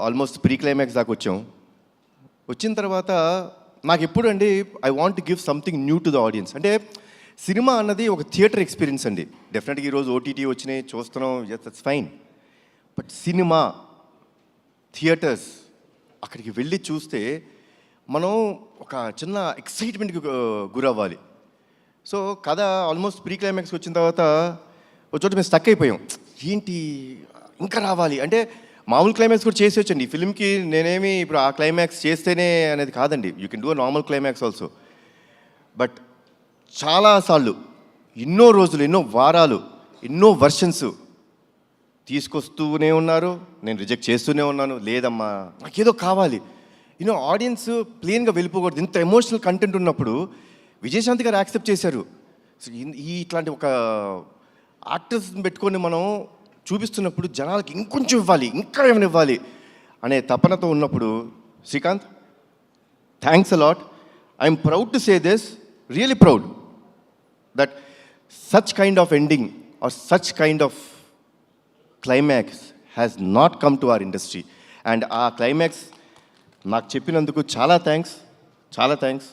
Almost pre climax దాకా వచ్చాం. వచ్చిన తర్వాత నాకు ఎప్పుడు అండి I want to give something new to the audience. అంటే సినిమా అన్నది ఒక థియేటర్ ఎక్స్పీరియన్స్ అండి. డెఫినెట్గా ఈరోజు ఓటీటీ వచ్చినాయి, చూస్తున్నాం, that's fine. But cinema theatres అక్కడికి వెళ్ళి చూస్తే మనం ఒక చిన్న ఎక్సైట్మెంట్కి గురవ్వాలి. సో కథ ఆల్మోస్ట్ ప్రీ క్లైమాక్స్కి వచ్చిన తర్వాత ఒక చోట మేము స్టక్ అయిపోయాం. ఏంటి ఇంకా రావాలి అంటే మామూలు క్లైమాక్స్ కూడా చేసి వచ్చండి. ఈ ఫిల్మ్కి నేనేమి ఇప్పుడు ఆ క్లైమాక్స్ చేస్తేనే అనేది కాదండి. You can do a normal climax also. But చాలాసార్లు ఎన్నో రోజులు, ఎన్నో వారాలు, ఎన్నో వర్షన్స్ తీసుకొస్తూనే ఉన్నారు, నేను రిజెక్ట్ చేస్తూనే ఉన్నాను. లేదమ్మా నాకేదో కావాలి, యూనో ఆడియన్స్ ప్లెయిన్గా వెళ్ళిపోకూడదు. ఇంత ఎమోషనల్ కంటెంట్ ఉన్నప్పుడు విజయశాంతి గారు యాక్సెప్ట్ చేశారు. సో ఇట్లాంటి ఒక యాక్టర్స్ని పెట్టుకొని మనం చూపిస్తున్నప్పుడు జనాలకి ఇంకొంచెం ఇవ్వాలి, ఇంకా ఏమైనా ఇవ్వాలి అనే తపనతో ఉన్నప్పుడు Srikanth, thanks a lot. I'm proud to say this, really proud that such kind of ending or such kind of climax has not come to our industry. And ఆ క్లైమాక్స్ నాకు చెప్పినందుకు చాలా థ్యాంక్స్.